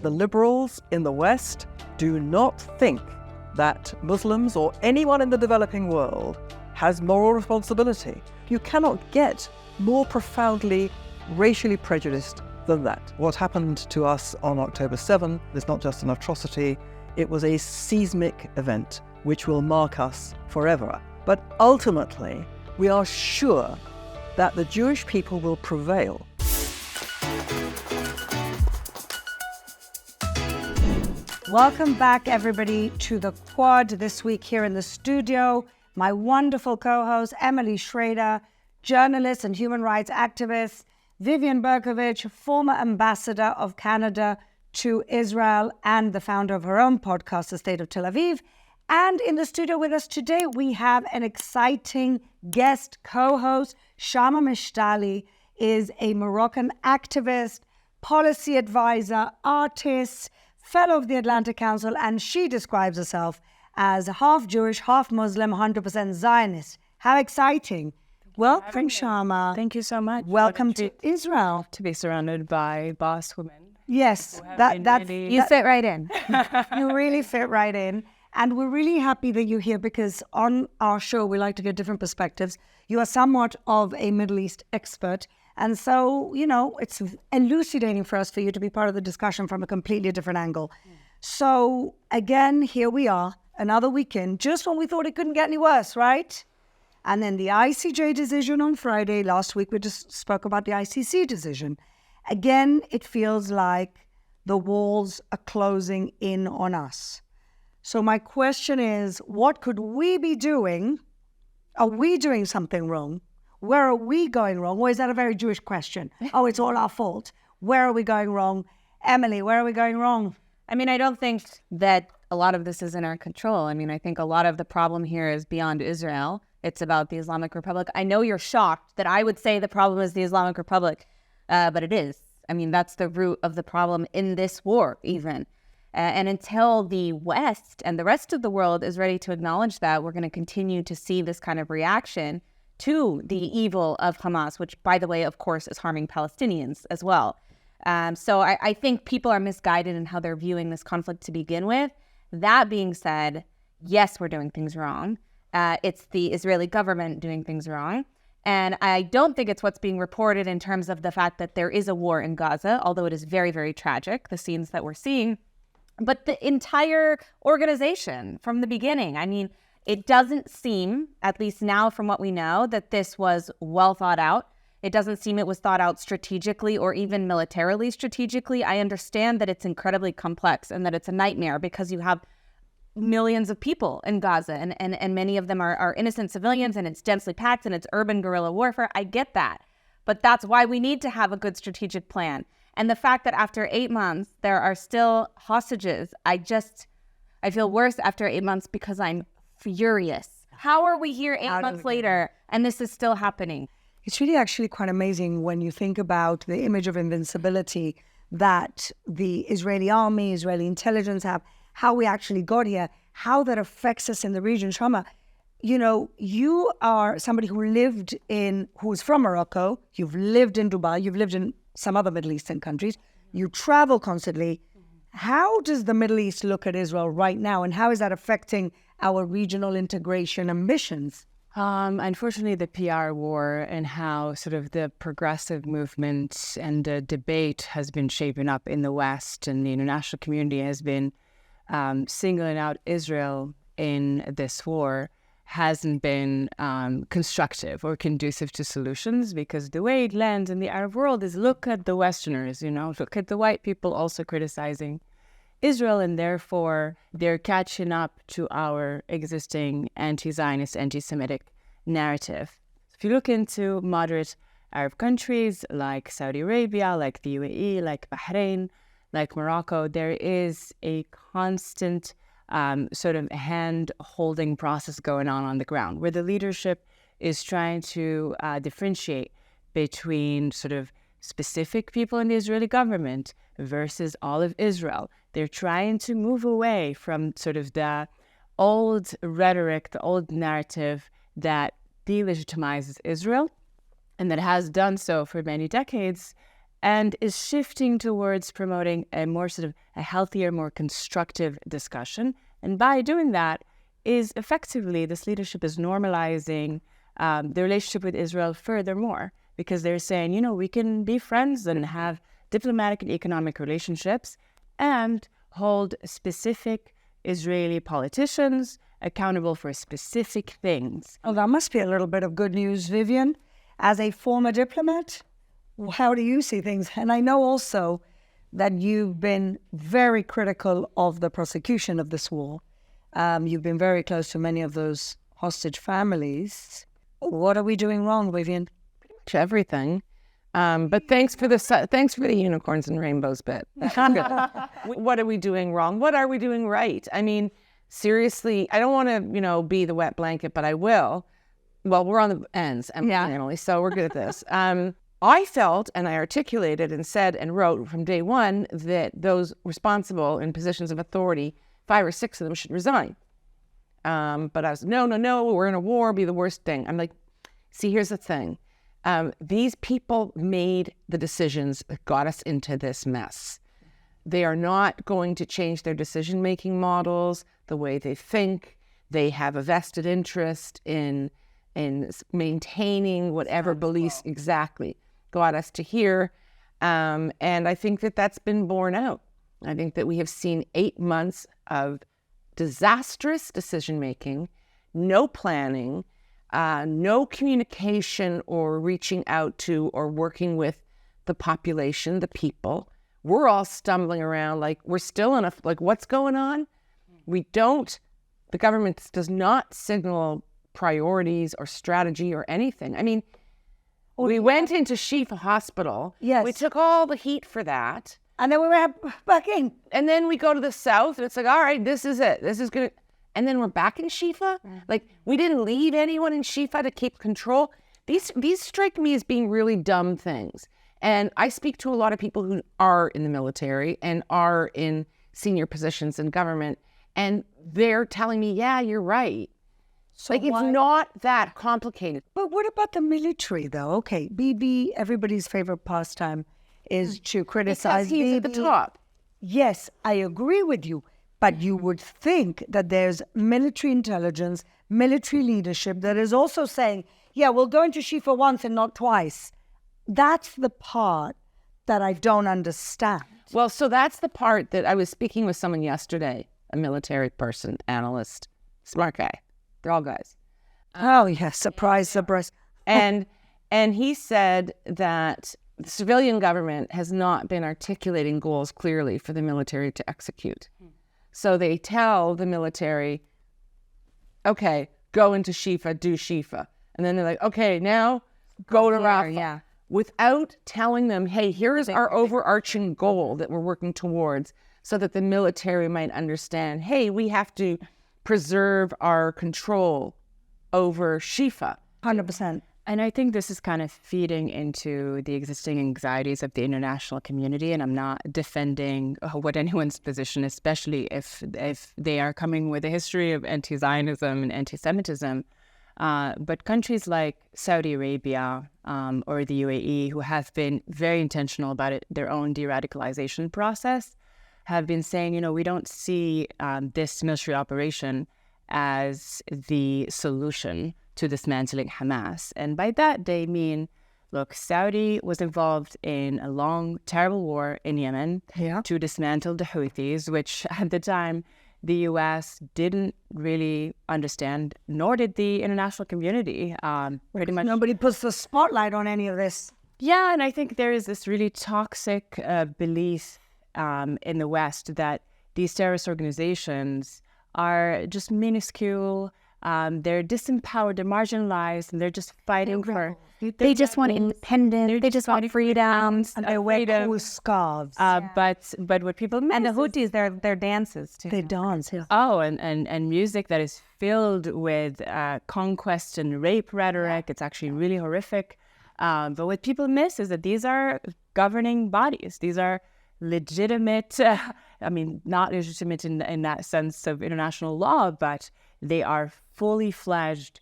the liberals in the West do not think that Muslims or anyone in the developing world has moral responsibility. You cannot get more profoundly racially prejudiced than that. What happened to us on October 7 is not just an atrocity, it was a seismic event which will mark us forever. But ultimately, we are sure that the Jewish people will prevail. Welcome back, everybody, to the Quad this week here in the studio. My wonderful co-host, Emily Schrader, journalist and human rights activist, Vivian Berkovich, former ambassador of Canada to Israel and the founder of her own podcast, The State of Tel Aviv. And in the studio with us today, we have an exciting guest co-host. Chama Mechtoly is a Moroccan activist, policy advisor, artist, fellow of the Atlantic Council, and she describes herself as half Jewish, half Muslim, 100% Zionist. How exciting. Welcome, Chama. Thank you so much. Welcome to Israel. To be surrounded by boss women. Yes, you fit right in. You really fit right in. And we're really happy that you're here because on our show, we like to get different perspectives. You are somewhat of a Middle East expert. And so, you know, it's elucidating for us for you to be part of the discussion from a completely different angle. So again, here we are, another weekend, just when we thought it couldn't get any worse, right? And then the ICJ decision on Friday. Last week, we just spoke about the ICC decision. Again, it feels like the walls are closing in on us. So my question is, what could we be doing? Are we doing something wrong? Where are we going wrong? Or is that a very Jewish question? Oh, it's all our fault. Where are we going wrong? Emily, where are we going wrong? I mean, I don't think that a lot of this is in our control. I mean, I think a lot of the problem here is beyond Israel. It's about the Islamic Republic. I know you're shocked that I would say the problem is the Islamic Republic, but it is. I mean, that's the root of the problem in this war, even. And until the West and the rest of the world is ready to acknowledge that, we're going to continue to see this kind of reaction to the evil of Hamas, which, by the way, of course, is harming Palestinians as well. So I think people are misguided in how they're viewing this conflict to begin with. That being said, yes, we're doing things wrong. It's the Israeli government doing things wrong. And I don't think it's what's being reported in terms of the fact that there is a war in Gaza, although it is very, very tragic, the scenes that we're seeing. But the entire organization from the beginning, I mean, it doesn't seem, at least now from what we know, that this was well thought out. It doesn't seem it was thought out strategically or even militarily strategically. I understand that it's incredibly complex and that it's a nightmare because you have millions of people in Gaza and many of them are innocent civilians and it's densely packed and it's urban guerrilla warfare. I get that. But that's why we need to have a good strategic plan. And the fact that after 8 months, there are still hostages, I feel worse after 8 months because I'm furious. How are we here 8 months later and this is still happening? It's really actually quite amazing when you think about the image of invincibility that the Israeli army, Israeli intelligence have, how we actually got here, how that affects us in the region. Chama, you know, you are somebody who's from Morocco, you've lived in Dubai, you've lived in some other Middle Eastern countries, you travel constantly. How does the Middle East look at Israel right now, and how is that affecting our regional integration ambitions? Unfortunately, the PR war and how sort of the progressive movement and the debate has been shaping up in the West and the international community has been singling out Israel in this war hasn't been constructive or conducive to solutions, because the way it lands in the Arab world is look at the Westerners, you know, look at the white people also criticizing Israel, and therefore they're catching up to our existing anti-Zionist, anti-Semitic narrative. If you look into moderate Arab countries like Saudi Arabia, like the UAE, like Bahrain, like Morocco, there is a constant sort of hand-holding process going on the ground, where the leadership is trying to differentiate between sort of specific people in the Israeli government versus all of Israel. They're trying to move away from sort of the old rhetoric, the old narrative that delegitimizes Israel, and that has done so for many decades, and is shifting towards promoting a more sort of a healthier, more constructive discussion. And by doing that, is effectively this leadership is normalizing the relationship with Israel furthermore, because they're saying, we can be friends and have diplomatic and economic relationships and hold specific Israeli politicians accountable for specific things. Oh, that must be a little bit of good news, Vivian. As a former diplomat, how do you see things? And I know also that you've been very critical of the prosecution of this war. You've been very close to many of those hostage families. What are we doing wrong, Vivian? Pretty much everything. But thanks for the unicorns and rainbows bit. What are we doing wrong? What are we doing right? I mean, seriously, I don't want to, be the wet blanket, but I will. Well, we're on the ends, Emily, so we're good at this. I felt, and I articulated and said and wrote from day one that those responsible in positions of authority, 5 or 6 of them should resign. But I was, no, we're in a war, it'll be the worst thing. I'm like, see, here's the thing. These people made the decisions that got us into this mess. They are not going to change their decision-making models, the way they think. They have a vested interest in maintaining whatever beliefs exactly got us to here. And I think that that's been borne out. I think that we have seen 8 months of disastrous decision-making, no planning, no communication or reaching out to or working with the population, the people. We're all stumbling around like we're still in what's going on? The government does not signal priorities or strategy or anything. I mean, we went into Shifa Hospital. Yes. We took all the heat for that. And then we went back in. And then we go to the south and it's like, all right, this is it. This is good. And then we're back in Shifa. Like, we didn't leave anyone in Shifa to keep control. These strike me as being really dumb things. And I speak to a lot of people who are in the military and are in senior positions in government. And they're telling me, yeah, you're right. So it's not that complicated. But what about the military, though? Okay, Bibi, everybody's favorite pastime is to criticize because he's Bibi. at the top. Yes, I agree with you. But you would think that there's military intelligence, military leadership that is also saying, yeah, we'll go into Shifa once and not twice. That's the part that I don't understand. Well, so that's the part that I was speaking with someone yesterday, a military person, analyst, smart guy. They're all guys. Oh, yeah, surprise. And he said that the civilian government has not been articulating goals clearly for the military to execute. So they tell the military, okay, go into Shifa, do Shifa. And then they're like, okay, now go to Rafah. Yeah. Without telling them, hey, here is our overarching goal that we're working towards, so that the military might understand, hey, we have to preserve our control over Shifa. 100%. And I think this is kind of feeding into the existing anxieties of the international community. And I'm not defending what anyone's position, especially if they are coming with a history of anti-Zionism and anti-Semitism. But countries like Saudi Arabia or the UAE, who have been very intentional about their own de-radicalization process, have been saying, we don't see this military operation as the solution to dismantling Hamas. And by that, they mean, look, Saudi was involved in a long, terrible war in Yemen to dismantle the Houthis, which at the time the U.S. didn't really understand, nor did the international community. Pretty much Nobody puts the spotlight on any of this. Yeah, and I think there is this really toxic belief in the West that these terrorist organizations are just minuscule. They're disempowered, they're marginalized, and they're just fighting for. They just want independence. They just want freedoms. And they wear cool scarves. But what people miss And the is- Houthis, their dances too. They dance, yeah. Oh, and music that is filled with conquest and rape rhetoric. It's actually really horrific. But what people miss is that these are governing bodies. These are legitimate, not legitimate in that sense of international law, but they are fully fledged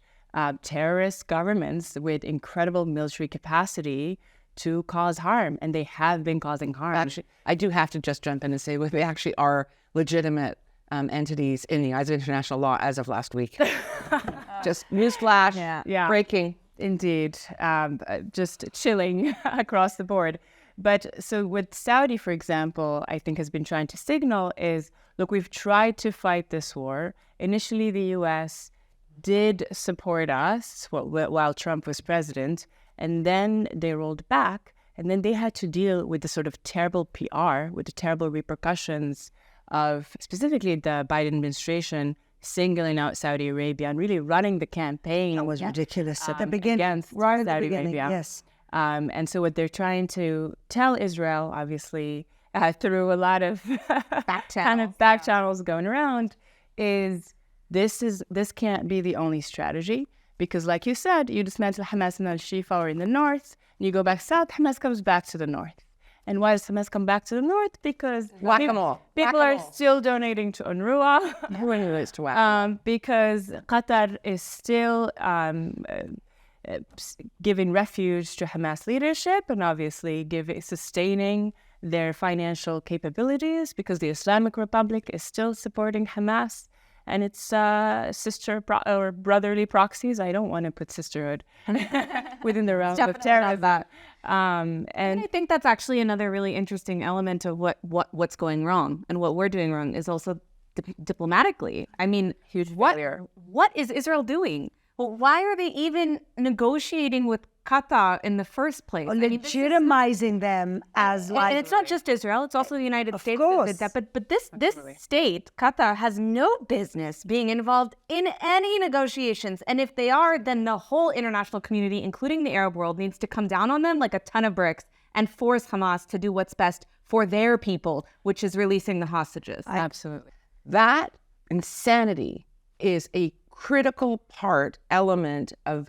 terrorist governments with incredible military capacity to cause harm, and they have been causing harm. Actually, I do have to just jump in and say, they actually are legitimate entities in the eyes of international law as of last week. Just newsflash, breaking. Indeed, just chilling across the board. But so what Saudi, for example, I think has been trying to signal is, look, we've tried to fight this war. Initially, the U.S. did support us while Trump was president, and then they rolled back, and then they had to deal with the sort of terrible PR, with the terrible repercussions of specifically the Biden administration singling out Saudi Arabia and really running the campaign. That was ridiculous at the beginning, against right at the Saudi beginning. Arabia. Yes. And so what they're trying to tell Israel, obviously, through a lot of back channels going around, is this can't be the only strategy, because like you said, you dismantle Hamas in Al-Shifa or in the north, and you go back south, Hamas comes back to the north. And why does Hamas come back to the north? Because people are still donating to UNRWA. Everyone relates to whack-a-mole. Because Qatar is still giving refuge to Hamas leadership, and obviously sustaining their financial capabilities, because the Islamic Republic is still supporting Hamas and its sister or brotherly proxies. I don't want to put sisterhood within the realm of terrorism. And I think that's actually another really interesting element of what's going wrong, and what we're doing wrong is also diplomatically. I mean, what is Israel doing? Well, why are they even negotiating with Qatar in the first place? Or legitimizing them as and it's not just Israel; it's also the United States course. that did that. But this state, Qatar, has no business being involved in any negotiations. And if they are, then the whole international community, including the Arab world, needs to come down on them like a ton of bricks and force Hamas to do what's best for their people, which is releasing the hostages. absolutely. That insanity is a critical element of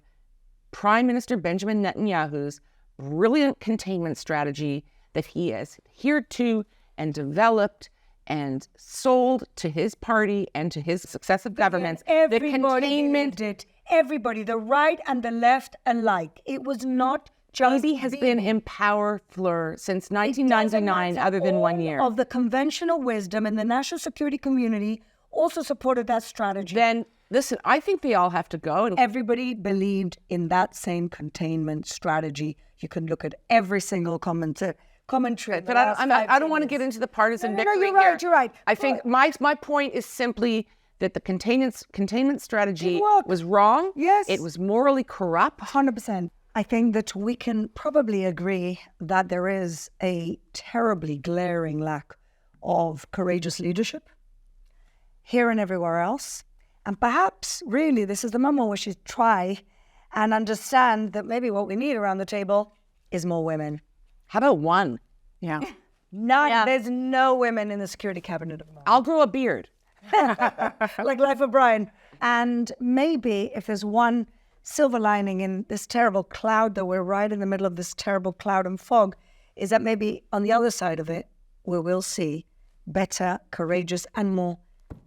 Prime Minister Benjamin Netanyahu's brilliant containment strategy that he has adhered to and developed and sold to his party and to his successive governments. Everybody believed it. Everybody, the right and the left alike. It was not just Bibi has been in power since 1999, other than 1 year. Of the conventional wisdom and the national security community also supported that strategy. Then, listen, I think they all have to go. And Everybody believed in that same containment strategy. You can look at every single commentary. But I don't want to get into the partisan victory you're right, here. you're right. I think my point is simply that the containment strategy was wrong. Yes. It was morally corrupt. 100%. I think that we can probably agree that there is a terribly glaring lack of courageous leadership here and everywhere else. And perhaps, really, this is the moment we should try and understand that maybe what we need around the table is more women. How about one? Yeah. There's no women in the security cabinet at the moment. I'll grow a beard. Like Life of Brian. And maybe if there's one silver lining in this terrible cloud, that we're right in the middle of this terrible cloud and fog, is that maybe on the other side of it, we will see better, courageous, and more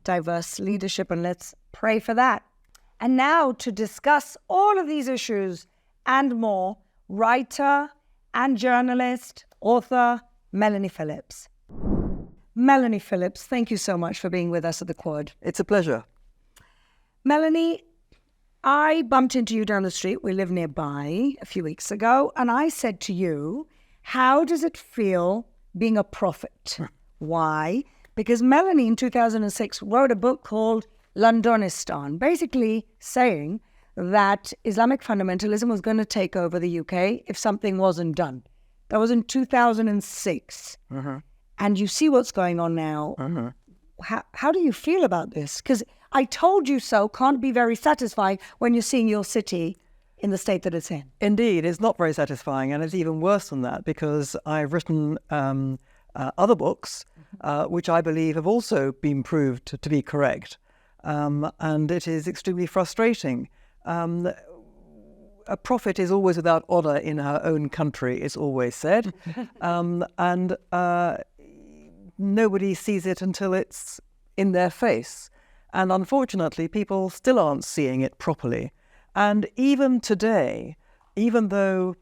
diverse leadership. And let's pray for that. And now to discuss all of these issues and more, writer and journalist, author, Melanie Phillips. Melanie Phillips, thank you so much for being with us at the Quad. It's a pleasure. Melanie, I bumped into you down the street. We live nearby a few weeks ago. And I said to you, how does it feel being a prophet? Why? Because Melanie in 2006 wrote a book called Londonistan, basically saying that Islamic fundamentalism was going to take over the UK if something wasn't done. That was in 2006. And you see what's going on now. How do you feel about this? Because I told you so can't be very satisfying when you're seeing your city in the state that it's in. Indeed, it's not very satisfying, and it's even worse than that, because I've written other books which I believe have also been proved to be correct. And it is extremely frustrating. A prophet is always without honour in her own country, it's always said. And nobody sees it until it's in their face. And unfortunately, people still aren't seeing it properly. And even today, even though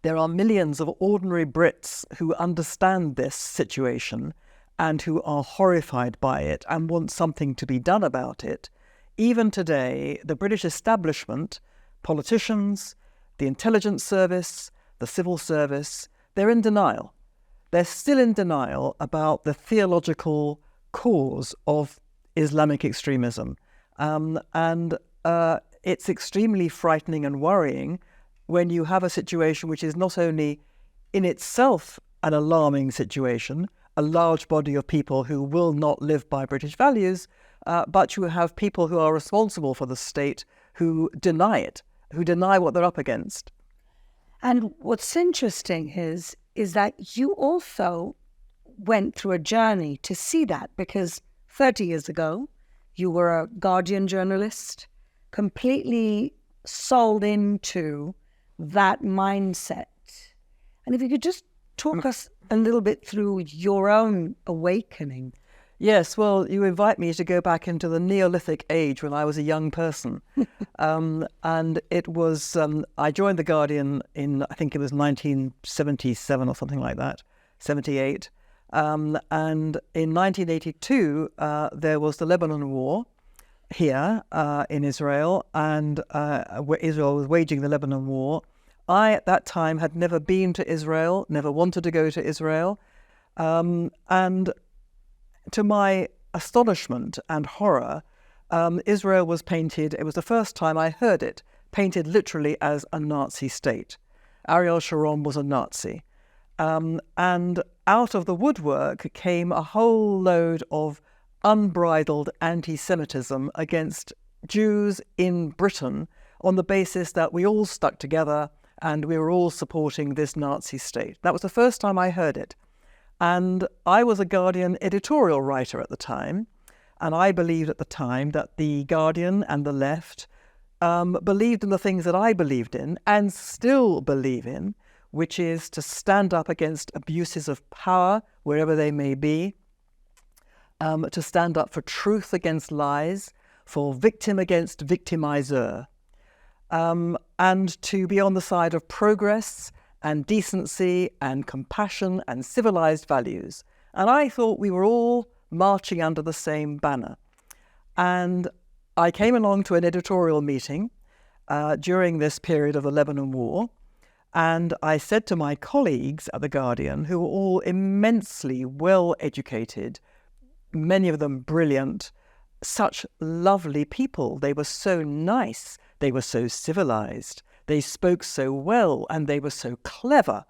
There are millions of ordinary Brits who understand this situation and who are horrified by it and want something to be done about it. Even today, the British establishment, politicians, the intelligence service, the civil service, they're in denial. They're still in denial about the theological cause of Islamic extremism. And it's extremely frightening and worrying when you have a situation which is not only in itself an alarming situation, a large body of people who will not live by British values, but you have people who are responsible for the state who deny it, who deny what they're up against. And what's interesting is that you also went through a journey to see that, because 30 years ago, you were a Guardian journalist, completely sold into that mindset. And if you could just talk us a little bit through your own awakening. Yes, well, you invite me to go back into the Neolithic age when I was a young person. And it was, I joined The Guardian in, I think it was 1977 or something like that, 78. And in 1982, there was the Lebanon War here in Israel, and Israel was waging the Lebanon War. I, at that time, had never been to Israel, never wanted to go to Israel. And to my astonishment and horror, Israel was painted, it was the first time I heard it, painted literally as a Nazi state. Ariel Sharon was a Nazi. And out of the woodwork came a whole load of unbridled anti-Semitism against Jews in Britain on the basis that we all stuck together and we were all supporting this Nazi state. That was the first time I heard it. And I was a Guardian editorial writer at the time, and I believed at the time that the Guardian and the left believed in the things that I believed in and still believe in, which is to stand up against abuses of power, wherever they may be, to stand up for truth against lies, for victim against victimizer, and to be on the side of progress and decency and compassion and civilized values. And I thought we were all marching under the same banner. And I came along to an editorial meeting during this period of the Lebanon War, and I said to my colleagues at The Guardian, who were all immensely well-educated, many of them brilliant, such lovely people. They were so nice, they were so civilized, they spoke so well, and they were so clever.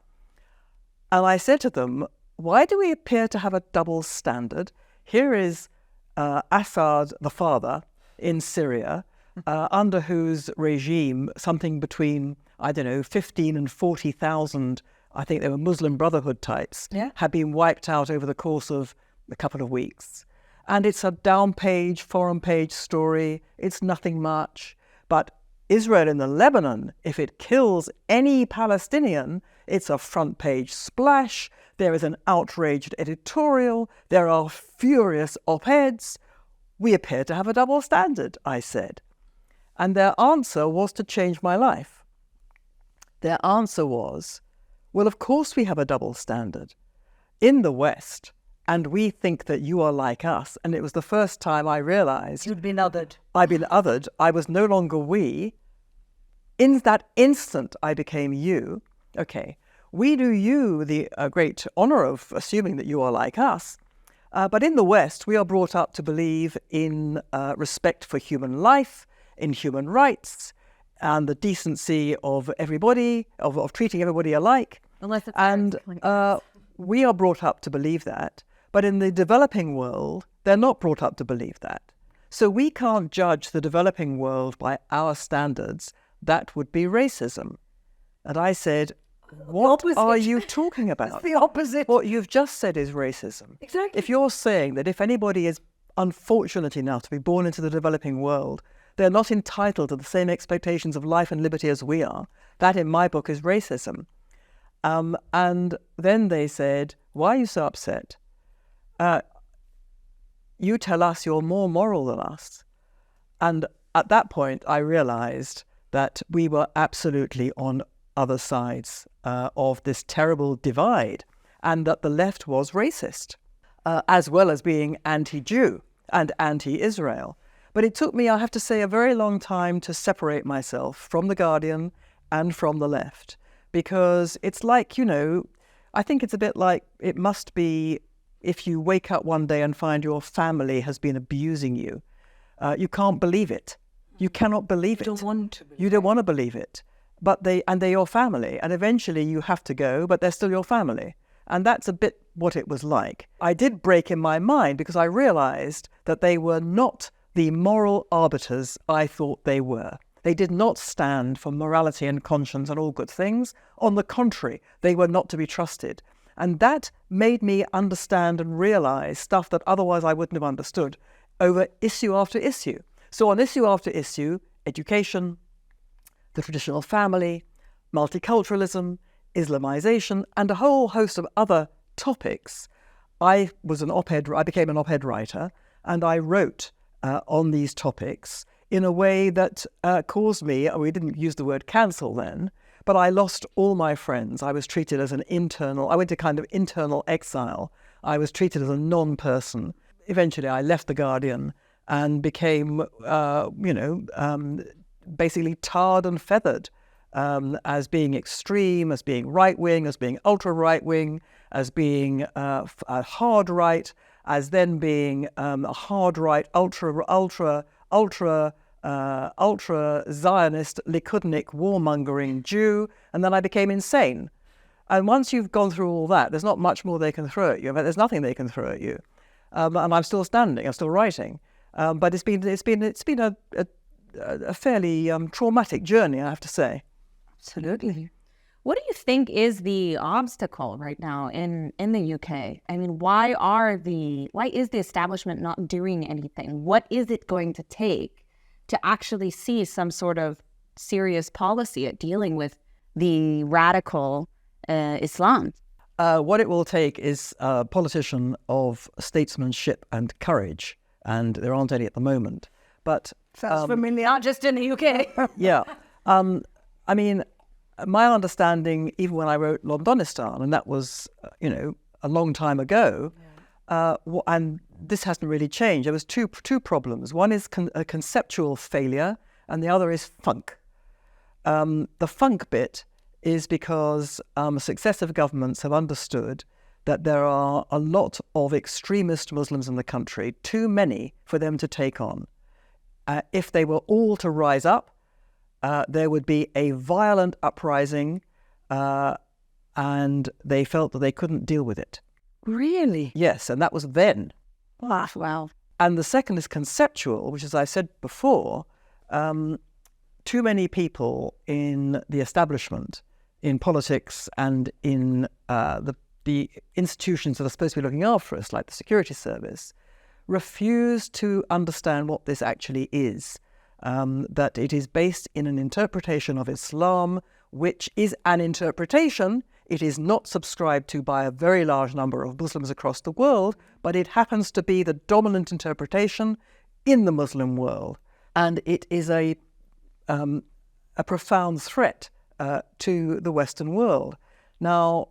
And I said to them, why do we appear to have a double standard? Here is Assad, the father, in Syria, under whose regime something between, 15 and 40,000, I think they were Muslim Brotherhood types, had been wiped out over the course of a couple of weeks. And it's a down page, foreign page story. It's nothing much. But Israel in the Lebanon, if it kills any Palestinian, it's a front page splash. There is an outraged editorial. There are furious op-eds. We appear to have a double standard, I said. And their answer was to change my life. Their answer was, well, of course we have a double standard in the West, and we think that you are like us. And it was the first time I realized You'd been othered. I'd been othered. I was no longer we. In that instant, I became you. Okay, we do you the great honor of assuming that you are like us. But in the West, we are brought up to believe in respect for human life, in human rights, and the decency of everybody, of treating everybody alike. Unless it's and we are brought up to believe that. But in the developing world, they're not brought up to believe that. So we can't judge the developing world by our standards. That would be racism. And I said, what are you talking about? It's the opposite. What you've just said is racism. Exactly. If you're saying that if anybody is unfortunate enough to be born into the developing world, they're not entitled to the same expectations of life and liberty as we are, that in my book is racism. And then they said, why are you so upset? You tell us you're more moral than us. And at that point, I realized that we were absolutely on other sides of this terrible divide, and that the left was racist, as well as being anti-Jew and anti-Israel. But it took me, I have to say, a very long time to separate myself from The Guardian and from the left, because it's like, I think it's a bit like it must be if you wake up one day and find your family has been abusing you. You can't believe it. You cannot believe it. You don't want to believe You don't want to believe it. But they're your family, and eventually you have to go, but they're still your family. And that's a bit what it was like. I did break in my mind because I realized that they were not the moral arbiters I thought they were. They did not stand for morality and conscience and all good things. On the contrary, they were not to be trusted. And that made me understand and realize stuff that otherwise I wouldn't have understood over issue after issue. So on issue after issue, education, the traditional family, multiculturalism, Islamization, and a whole host of other topics, I became an op-ed writer, and I wrote on these topics in a way that caused me, we didn't use the word cancel then, but I lost all my friends. I was treated as I went to kind of internal exile. I was treated as a non-person. Eventually I left The Guardian and became, basically tarred and feathered as being extreme, as being right-wing, as being ultra-right-wing, as being a hard right, as then being a hard right, ultra Zionist, Likudnik, warmongering Jew, and then I became insane. And once you've gone through all that, there's not much more they can throw at you. In fact, there's nothing they can throw at you. And I'm still standing. I'm still writing. But it's been a fairly traumatic journey, I have to say. Absolutely. What do you think is the obstacle right now in the UK? I mean, why is the establishment not doing anything? What is it going to take to actually see some sort of serious policy at dealing with the radical Islam? What it will take is a politician of statesmanship and courage, and there aren't any at the moment. But Sounds familiar. Not just in the UK. yeah, I mean, my understanding, even when I wrote Londonistan, and that was, a long time ago, and this hasn't really changed. There was two problems. One is a conceptual failure, and the other is funk. The funk bit is because successive governments have understood that there are a lot of extremist Muslims in the country, too many for them to take on. If they were all to rise up, there would be a violent uprising, and they felt that they couldn't deal with it. Really? Yes, and that was then. Wow. And the second is conceptual, which, as I said before, too many people in the establishment, in politics and in the institutions that are supposed to be looking after us, like the security service, refuse to understand what this actually is. That it is based in an interpretation of Islam, which is an interpretation. It is not subscribed to by a very large number of Muslims across the world, but it happens to be the dominant interpretation in the Muslim world. And it is a profound threat to the Western world. Now,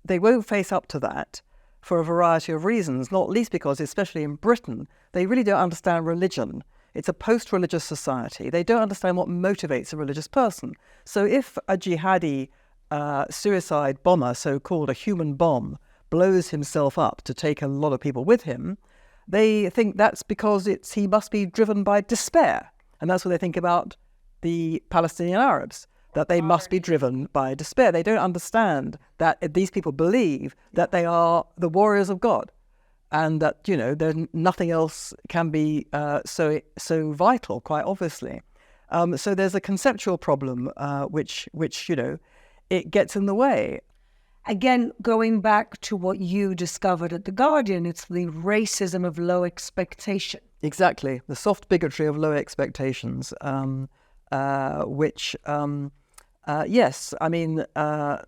they won't face up to that for a variety of reasons, not least because, especially in Britain, they really don't understand religion. It's a post-religious society. They don't understand what motivates a religious person. So if a jihadi suicide bomber, so-called a human bomb, blows himself up to take a lot of people with him, they think that's because he must be driven by despair. And that's what they think about the Palestinian Arabs, that they must be driven by despair. They don't understand that these people believe that they are the warriors of God, and that, there's nothing else can be so vital, quite obviously. So there's a conceptual problem which it gets in the way. Again, going back to what you discovered at The Guardian, it's the racism of low expectation. Exactly, the soft bigotry of low expectations, which, yes, I mean, the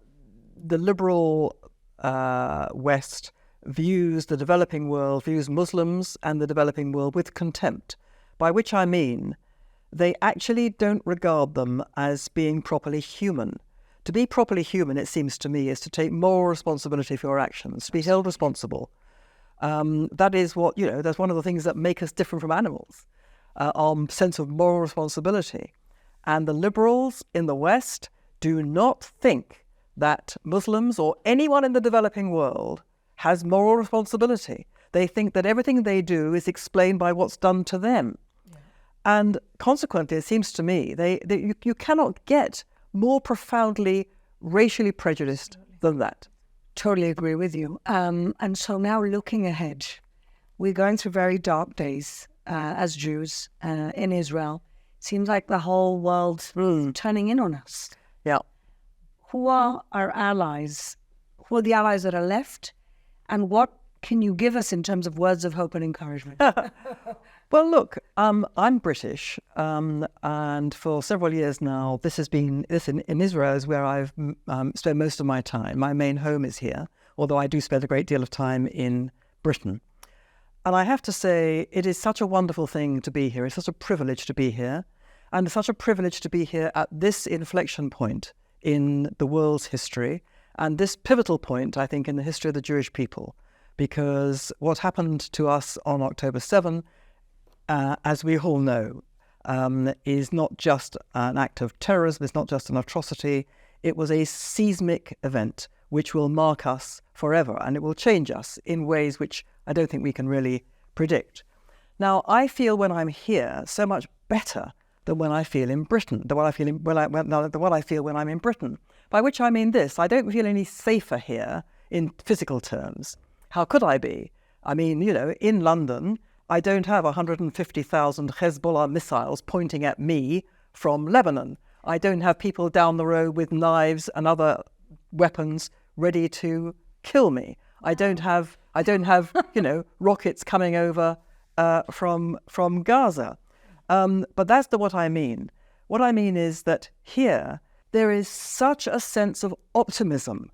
liberal West views the developing world, views Muslims and the developing world with contempt, by which I mean they actually don't regard them as being properly human. To be properly human, it seems to me, is to take moral responsibility for your actions, to be held responsible. That is what, that's one of the things that make us different from animals, our sense of moral responsibility. And the liberals in the West do not think that Muslims or anyone in the developing world has moral responsibility. They think that everything they do is explained by what's done to them. Yeah. And consequently, it seems to me, you cannot get more profoundly racially prejudiced than that. Totally agree with you. And so now looking ahead, we're going through very dark days as Jews in Israel. Seems like the whole world's turning in on us. Yeah. Who are our allies? Who are the allies that are left? And what can you give us in terms of words of hope and encouragement? Well, look, I'm British, and for several years now, in Israel is where I've spent most of my time. My main home is here, although I do spend a great deal of time in Britain. And I have to say, it is such a wonderful thing to be here. It's such a privilege to be here, and it's such a privilege to be here at this inflection point in the world's history, and this pivotal point, I think, in the history of the Jewish people, because what happened to us on October 7, as we all know, is not just an act of terrorism, it's not just an atrocity, it was a seismic event which will mark us forever, and it will change us in ways which I don't think we can really predict. Now, I feel when I'm here so much better than when I feel in Britain, than what I feel when I'm in Britain. By which I mean this: I don't feel any safer here in physical terms. How could I be? I mean, in London, I don't have 150,000 Hezbollah missiles pointing at me from Lebanon. I don't have people down the road with knives and other weapons ready to kill me. I don't have rockets coming over from Gaza. But that's what I mean. What I mean is that here there is such a sense of optimism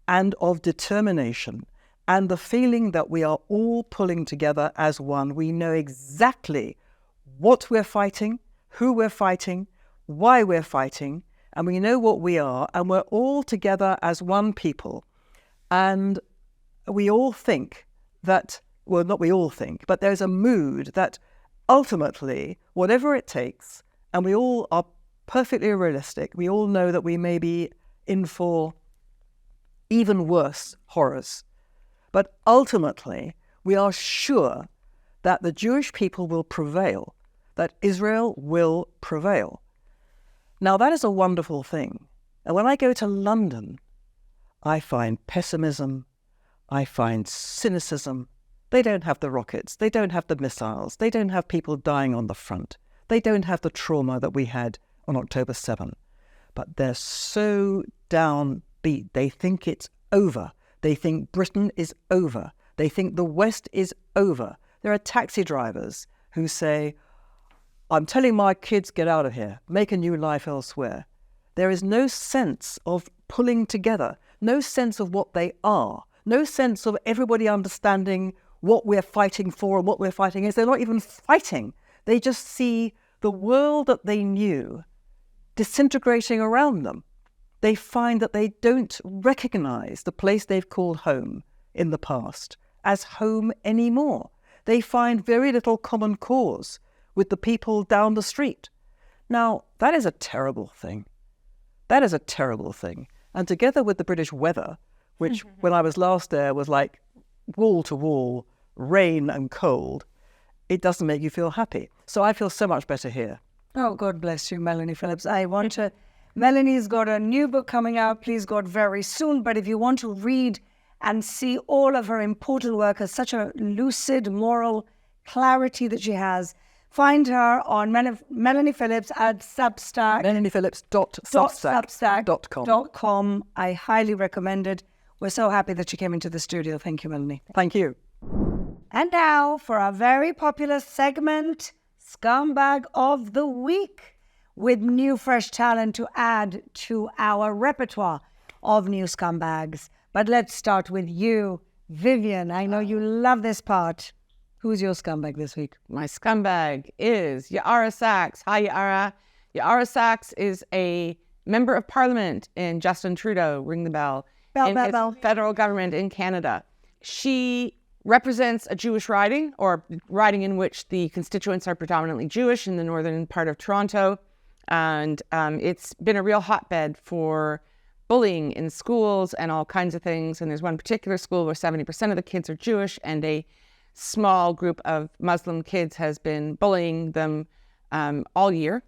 and of determination, and the feeling that we are all pulling together as one. We know exactly what we're fighting, who we're fighting, why we're fighting, and we know what we are, and we're all together as one people. And we all think that, well, not we all think, but there's a mood that ultimately, whatever it takes, and we all are perfectly realistic, we all know that we may be in for even worse horrors. But ultimately, we are sure that the Jewish people will prevail, that Israel will prevail. Now, that is a wonderful thing. And when I go to London, I find pessimism, I find cynicism. They don't have the rockets, they don't have the missiles, they don't have people dying on the front, they don't have the trauma that we had on October 7. But they're so downbeat, they think it's over. They think Britain is over. They think the West is over. There are taxi drivers who say, I'm telling my kids, get out of here, make a new life elsewhere. There is no sense of pulling together, no sense of what they are, no sense of everybody understanding what we're fighting for and what we're fighting against. They're not even fighting. They just see the world that they knew disintegrating around them. They find that they don't recognize the place they've called home in the past as home anymore. They find very little common cause with the people down the street. Now, that is a terrible thing. That is a terrible thing. And together with the British weather, which when I was last there was like wall to wall, rain and cold, it doesn't make you feel happy. So I feel so much better here. Oh, God bless you, Melanie Phillips. Melanie's got a new book coming out, please God, very soon. But if you want to read and see all of her important work, as such a lucid moral clarity that she has, find her on Melanie Phillips at Substack. MelaniePhillips.substack.com. I highly recommend it. We're so happy that she came into the studio. Thank you, Melanie. Thank you. And now for our very popular segment, Scumbag of the Week, with new fresh talent to add to our repertoire of new scumbags. But let's start with you, Vivian. I know you love this part. Who's your scumbag this week? My scumbag is Yara Sachs. Hi, Yara. Yara Sachs is a member of parliament in Justin Trudeau, ring the bell, in its federal government in Canada. She represents a Jewish riding, or riding in which the constituents are predominantly Jewish in the northern part of Toronto. And it's been a real hotbed for bullying in schools and all kinds of things. And there's one particular school where 70% of the kids are Jewish, and a small group of Muslim kids has been bullying them all year,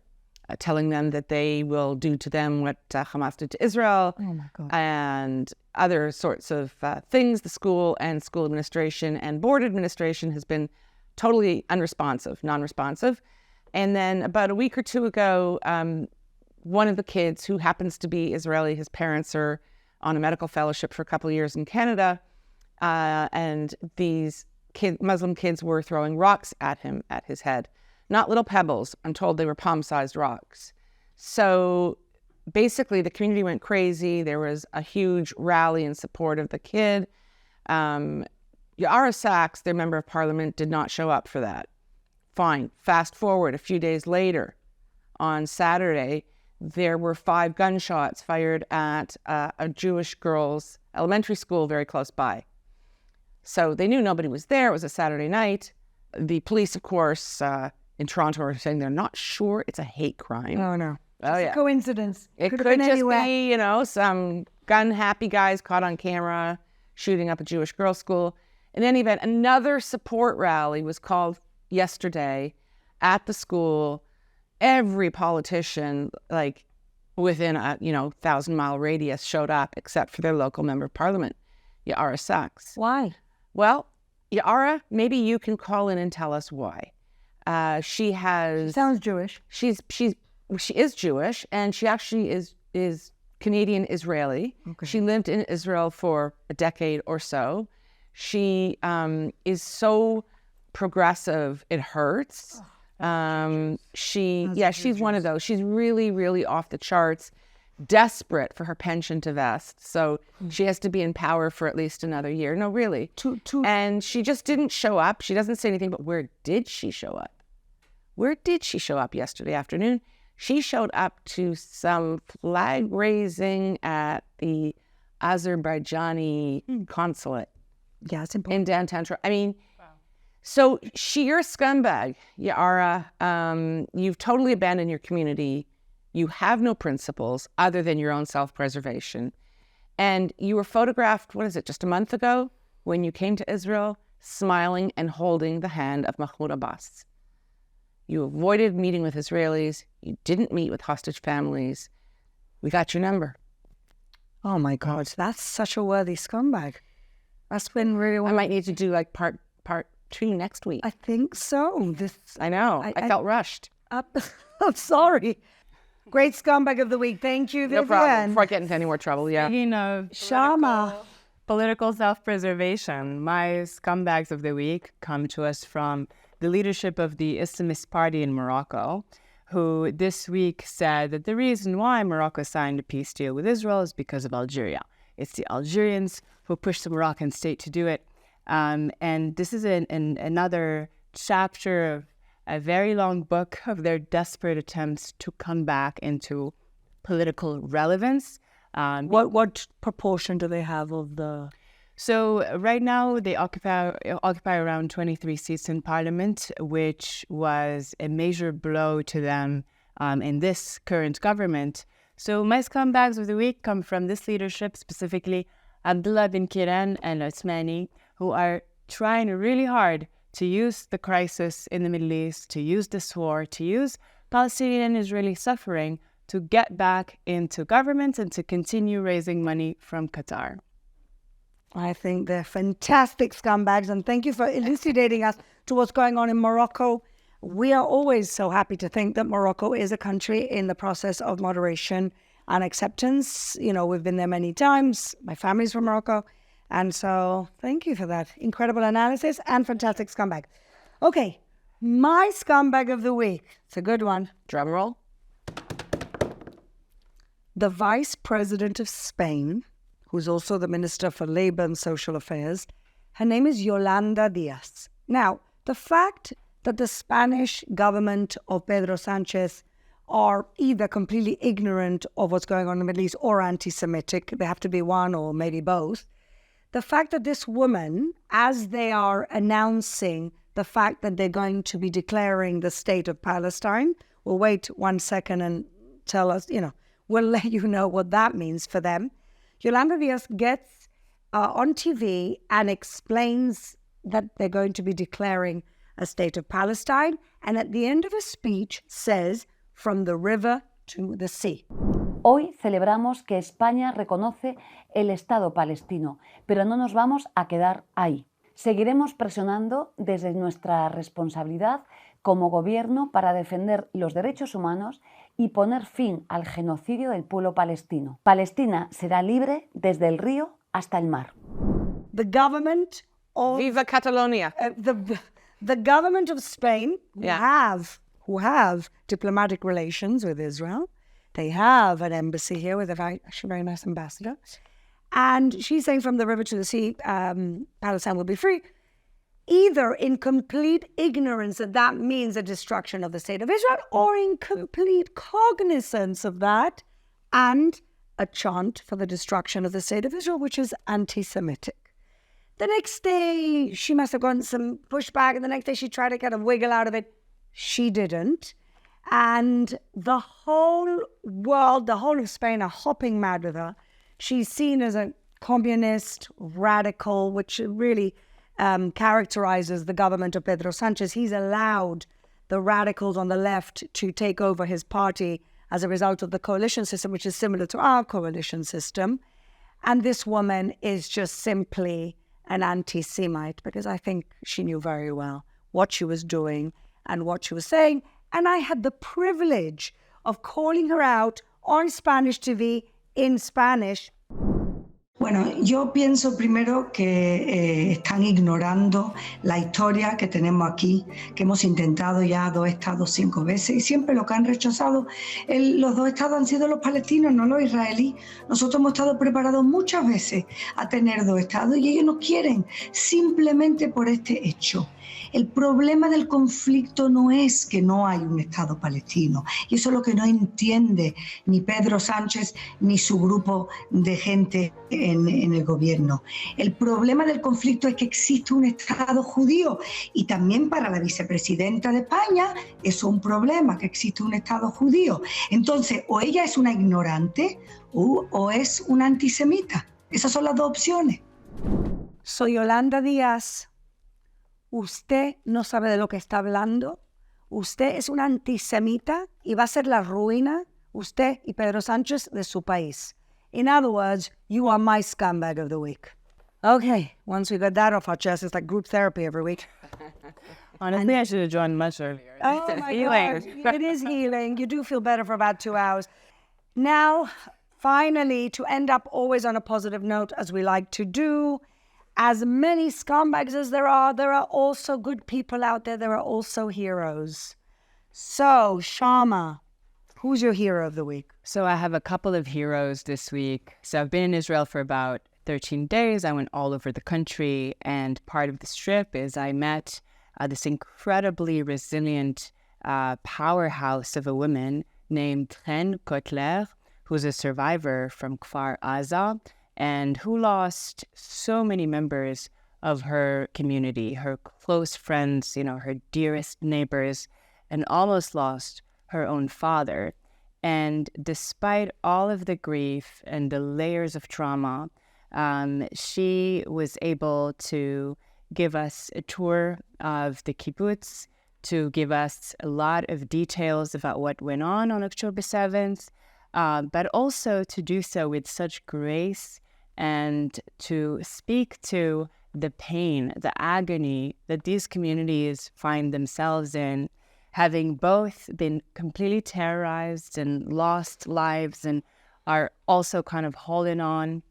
telling them that they will do to them what Hamas did to Israel, and other sorts of things. The school and school administration and board administration has been totally unresponsive, non-responsive. And then about a week or two ago, one of the kids, who happens to be Israeli, his parents are on a medical fellowship for a couple of years in Canada, and these Muslim kids were throwing rocks at him, at his head. Not little pebbles. I'm told they were palm-sized rocks. So basically the community went crazy. There was a huge rally in support of the kid. Yara Sachs, their member of parliament, did not show up for that. Fine. Fast forward a few days later, on Saturday, there were 5 gunshots fired at a Jewish girls' elementary school very close by. So they knew nobody was there. It was a Saturday night. The police, of course, in Toronto are saying they're not sure it's a hate crime. Oh, no. Oh, yeah. A coincidence. It could have been just anywhere. be, some gun-happy guys caught on camera shooting up a Jewish girls' school. In any event, another support rally was called yesterday at the school. Every politician, like within a 1,000-mile radius, showed up except for their local member of parliament, Yara Sachs. Why? Well, Yara, maybe you can call in and tell us why. She Sounds Jewish. She is Jewish, and she actually is Canadian Israeli. Okay. She lived in Israel for a decade or so. She is so progressive it hurts. She's one of those. She's really, really off the charts, desperate for her pension to vest. So she has to be in power for at least another year. No, really. And she just didn't show up. She doesn't say anything, but where did she show up? Where did she show up yesterday afternoon? She showed up to some flag raising at the Azerbaijani consulate. Yeah, it's important. In downtown Toronto. So you're a scumbag, Yara. You've totally abandoned your community. You have no principles other than your own self-preservation. And you were photographed, just a month ago, when you came to Israel, smiling and holding the hand of Mahmoud Abbas. You avoided meeting with Israelis. You didn't meet with hostage families. We got your number. Oh my God, that's such a worthy scumbag. That's been really. I might need to do like part 2 next week. I think so. I know. I felt rushed. I'm sorry. Great scumbag of the week. Thank you, Vivian. No problem. Before I get into any more trouble, yeah. Chama. Political self-preservation. My scumbags of the week come to us from the leadership of the Islamist party in Morocco, who this week said that the reason why Morocco signed a peace deal with Israel is because of Algeria. It's the Algerians who pushed the Moroccan state to do it. And this is another chapter of a very long book of their desperate attempts to come back into political relevance. What proportion do they have of the... So right now they occupy around 23 seats in parliament, which was a major blow to them in this current government. So my scumbags of the week come from this leadership, specifically Abdullah bin Kiran and Osmani, who are trying really hard to use the crisis in the Middle East, to use this war, to use Palestinian and Israeli suffering to get back into government and to continue raising money from Qatar. I think they're fantastic scumbags, and thank you for elucidating us to what's going on in Morocco. We are always so happy to think that Morocco is a country in the process of moderation and acceptance. We've been there many times. My family's from Morocco. And so thank you for that incredible analysis and fantastic scumbag. Okay, my scumbag of the week. It's a good one. Drum roll. The Vice President of Spain, who's also the Minister for Labor and Social Affairs, her name is Yolanda Diaz. Now, the fact that the Spanish government of Pedro Sánchez are either completely ignorant of what's going on in the Middle East or anti-Semitic. They have to be one or maybe both. The fact that this woman, as they are announcing the fact that they're going to be declaring the state of Palestine, we'll wait 1 second and tell us, we'll let you know what that means for them. Yolanda Diaz gets on TV and explains that they're going to be declaring a state of Palestine, and at the end of a speech says, from the river to the sea. Hoy celebramos que España reconoce el Estado palestino, pero no nos vamos a quedar ahí. Seguiremos presionando desde nuestra responsabilidad como gobierno para defender los derechos humanos y poner fin al genocidio del pueblo palestino. Palestina será libre desde el río hasta el mar. The government of Viva Catalonia. The government of Spain, who have diplomatic relations with Israel, they have an embassy here with a very nice ambassador, and she's saying from the river to the sea, Palestine will be free, either in complete ignorance that means a destruction of the state of Israel, or in complete cognizance of that, and a chant for the destruction of the state of Israel, which is anti-Semitic. The next day, she must have gotten some pushback, and the next day she tried to kind of wiggle out of it. She didn't. And the whole world, the whole of Spain are hopping mad with her. She's seen as a communist, radical, which really characterizes the government of Pedro Sanchez. He's allowed the radicals on the left to take over his party as a result of the coalition system, which is similar to our coalition system. And this woman is just simply an anti-Semite, because I think she knew very well what she was doing and what she was saying. And I had the privilege of calling her out on Spanish TV in Spanish. Bueno, yo pienso primero que están ignorando la historia que tenemos aquí, que hemos intentado ya 2 estados 5 veces, y siempre lo que han rechazado, los 2 estados han sido los palestinos, no los israelíes. Nosotros hemos estado preparados muchas veces a tener 2 estados y ellos no quieren, simplemente por este hecho. El problema del conflicto no es que no hay un Estado palestino, y eso es lo que no entiende ni Pedro Sánchez ni su grupo de gente en el gobierno. El problema del conflicto es que existe un Estado judío, y también para la vicepresidenta de España eso es un problema, que existe un Estado judío. Entonces, o ella es una ignorante o es una antisemita. Esas son las 2 opciones. Soy Yolanda Díaz. Usted no sabe de lo que está hablando. Usted es un antisemita y va a ser la ruina, usted y Pedro Sánchez, de su país. In other words, you are my scumbag of the week. Okay, once we got that off our chest, it's like group therapy every week. Honestly, I should have joined much earlier. Oh my God, it is healing. You do feel better for about 2 hours. Now, finally, to end up always on a positive note, as we like to do, as many scumbags as there are also good people out there. There are also heroes. So, Chama, who's your hero of the week? So I have a couple of heroes this week. So I've been in Israel for about 13 days. I went all over the country, and part of this trip is I met this incredibly resilient powerhouse of a woman named Chen Kotler, who's a survivor from Kfar, and who lost so many members of her community, her close friends, her dearest neighbors, and almost lost her own father. And despite all of the grief and the layers of trauma, she was able to give us a tour of the kibbutz, to give us a lot of details about what went on October 7th, but also to do so with such grace and to speak to the pain, the agony that these communities find themselves in, having both been completely terrorized and lost lives, and are also kind of holding on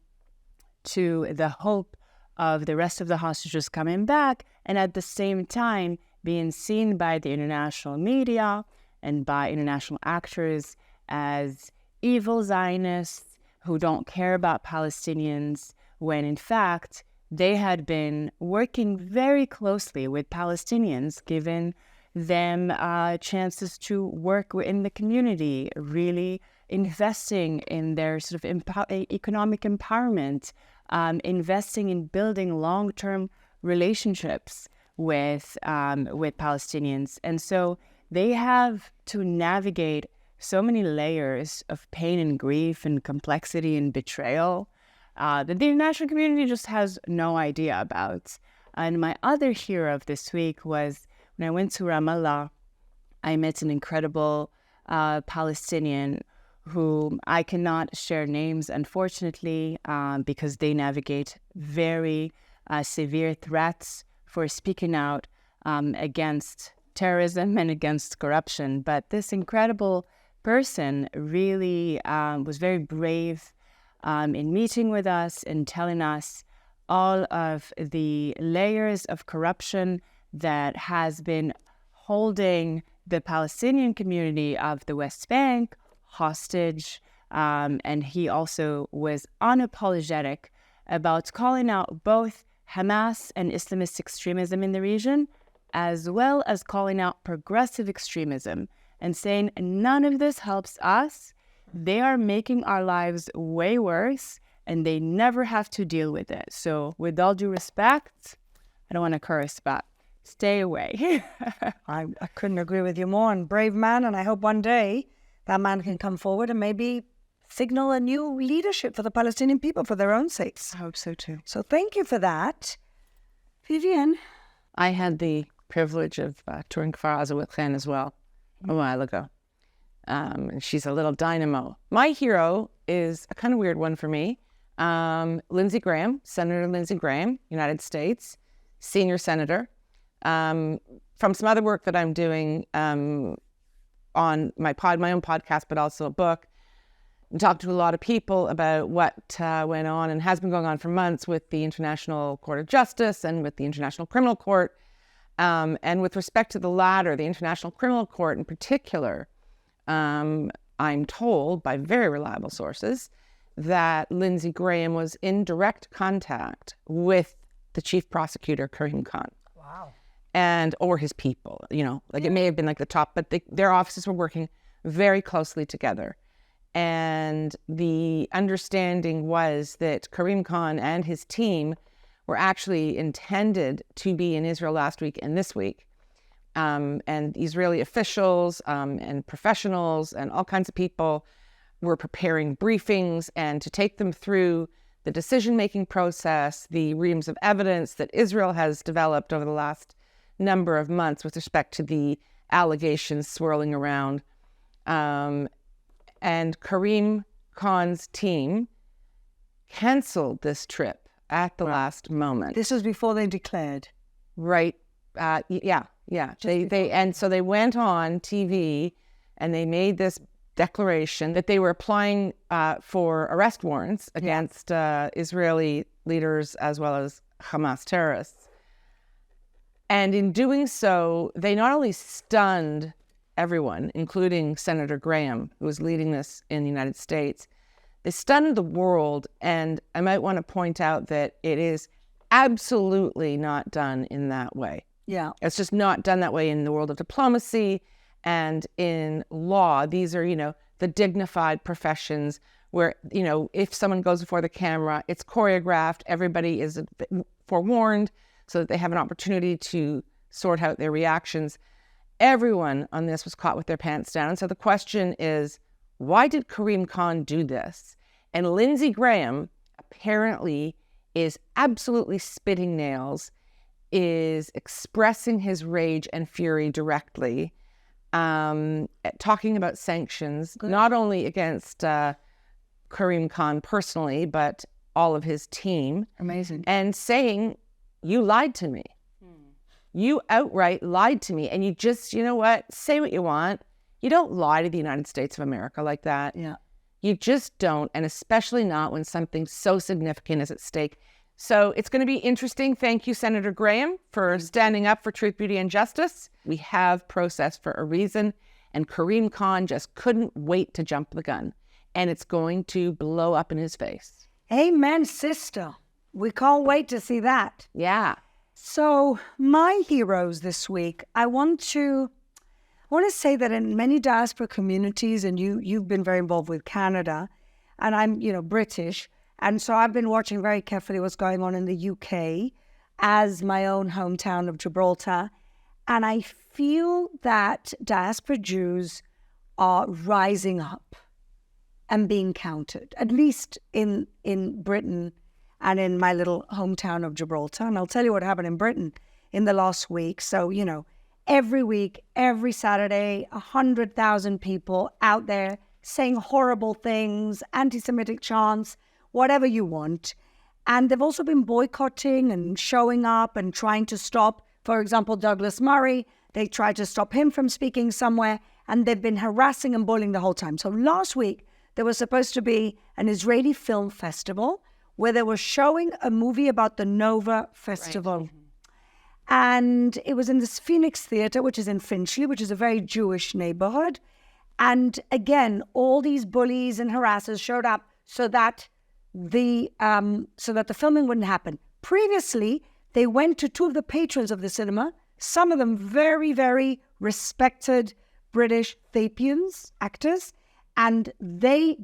to the hope of the rest of the hostages coming back, and at the same time being seen by the international media and by international actors as evil Zionists who don't care about Palestinians, when in fact they had been working very closely with Palestinians, given them chances to work in the community, really investing in their sort of economic empowerment, investing in building long-term relationships with Palestinians. And so they have to navigate so many layers of pain and grief and complexity and betrayal that the international community just has no idea about. And my other hero of this week was when I went to Ramallah, I met an incredible Palestinian who I cannot share names, unfortunately, because they navigate very severe threats for speaking out against terrorism and against corruption. But this incredible person really was very brave in meeting with us and telling us all of the layers of corruption that has been holding the Palestinian community of the West Bank hostage. And he also was unapologetic about calling out both Hamas and Islamist extremism in the region, as well as calling out progressive extremism and saying none of this helps us. They are making our lives way worse and they never have to deal with it. So with all due respect, I don't want to curse, but stay away. I couldn't agree with you more. And brave man, and I hope one day that man can come forward and maybe signal a new leadership for the Palestinian people for their own sakes. I hope so too. So thank you for that. Vivian? I had the privilege of touring Kfar with Chen as well a while ago. And she's a little dynamo. My hero is a kind of weird one for me. Lindsey Graham, Senator Lindsey Graham, United States, senior senator. From some other work that I'm doing on my own podcast, but also a book, I talked to a lot of people about what went on and has been going on for months with the International Court of Justice and with the International Criminal Court. And with respect to the latter, the International Criminal Court in particular, I'm told by very reliable sources that Lindsey Graham was in direct contact with the chief prosecutor, Karim Khan. Wow. Or his people, it may have been like the top, but their offices were working very closely together. And the understanding was that Karim Khan and his team were actually intended to be in Israel last week and this week. And Israeli officials and professionals and all kinds of people were preparing briefings and to take them through the decision-making process, the reams of evidence that Israel has developed over the last number of months with respect to the allegations swirling around. And Karim Khan's team canceled this trip at the last moment. This was before they declared. Right. Yeah. So they went on TV and they made this declaration that they were applying for arrest warrants against Israeli leaders as well as Hamas terrorists. And in doing so, they not only stunned everyone, including Senator Graham, who was leading this in the United States, they stunned the world. And I might want to point out that it is absolutely not done in that way. Yeah. It's just not done that way in the world of diplomacy and in law. These are, the dignified professions where, if someone goes before the camera, it's choreographed. Everybody is forewarned so that they have an opportunity to sort out their reactions. Everyone on this was caught with their pants down. So the question is, why did Karim Khan do this? And Lindsey Graham apparently is absolutely spitting nails, is expressing his rage and fury directly, talking about sanctions, not only against Karim Khan personally, but all of his team. Amazing. And saying, you lied to me. You outright lied to me. And you just, say what you want. You don't lie to the United States of America like that. Yeah. You just don't. And especially not when something so significant is at stake. So it's going to be interesting. Thank you, Senator Graham, for standing up for truth, beauty, and justice. We have process for a reason. And Karim Khan just couldn't wait to jump the gun. And it's going to blow up in his face. Amen, sister. We can't wait to see that. Yeah. So my heroes this week, I want to say that in many diaspora communities, and you've been very involved with Canada, and I'm, British, and so I've been watching very carefully what's going on in the UK as my own hometown of Gibraltar. And I feel that diaspora Jews are rising up and being counted, at least in Britain and in my little hometown of Gibraltar. And I'll tell you what happened in Britain in the last week. So, every week, every Saturday, 100,000 people out there saying horrible things, anti-Semitic chants, whatever you want. And they've also been boycotting and showing up and trying to stop, for example, Douglas Murray. They tried to stop him from speaking somewhere, and they've been harassing and bullying the whole time. So last week, there was supposed to be an Israeli film festival where they were showing a movie about the Nova Festival. Right. And it was in this Phoenix Theatre, which is in Finchley, which is a very Jewish neighborhood. And again, all these bullies and harassers showed up so that the filming wouldn't happen. Previously, they went to two of the patrons of the cinema, some of them very, very respected British Thapians, actors, and they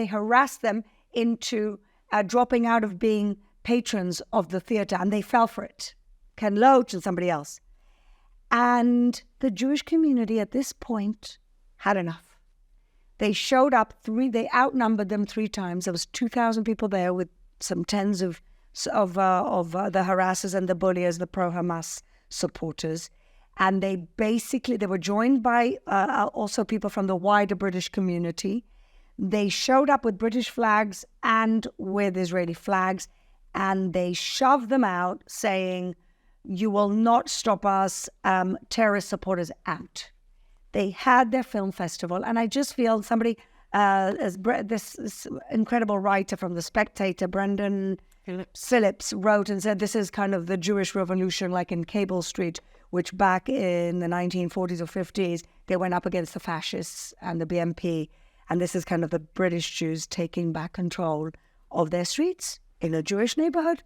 harassed them into dropping out of being patrons of the theatre, and they fell for it. Ken Loach and somebody else. And the Jewish community at this point had enough. They showed up they outnumbered them 3 times. There was 2,000 people there with some tens of the harassers and the bullies, the pro-Hamas supporters. And they were joined by also people from the wider British community. They showed up with British flags and with Israeli flags, and they shoved them out saying, "You will not stop us, terrorist supporters out." They had their film festival, and I just feel somebody, this incredible writer from The Spectator, Brendan Phillips, wrote and said, this is kind of the Jewish revolution like in Cable Street, which back in the 1940s or 50s, they went up against the fascists and the BNP. And this is kind of the British Jews taking back control of their streets in a Jewish neighborhood.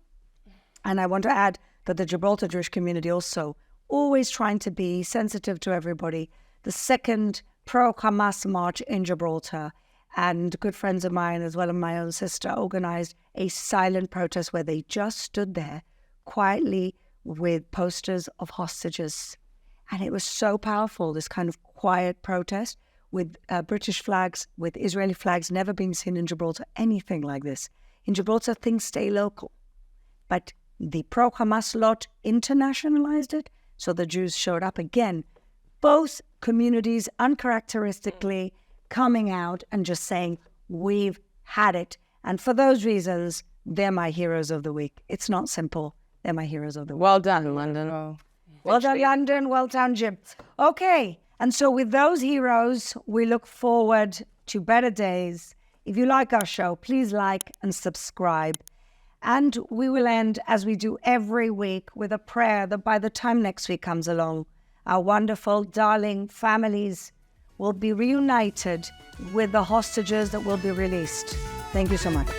And I want to add that the Gibraltar Jewish community also always trying to be sensitive to everybody. The second pro-Hamas march in Gibraltar, and good friends of mine, as well as my own sister, organized a silent protest where they just stood there quietly with posters of hostages. And it was so powerful, this kind of quiet protest with British flags, with Israeli flags, never been seen in Gibraltar, anything like this. In Gibraltar, things stay local. But the pro-Hamas lot internationalized it, so the Jews showed up again. Both communities uncharacteristically coming out and just saying, we've had it. And for those reasons, they're my heroes of the week. It's not simple. They're my heroes of the week. Well done, London. Oh. Well done, London. Well done, Jim. Okay. And so with those heroes, we look forward to better days. If you like our show, please like and subscribe. And we will end, as we do every week, with a prayer that by the time next week comes along, our wonderful, darling families will be reunited with the hostages that will be released. Thank you so much.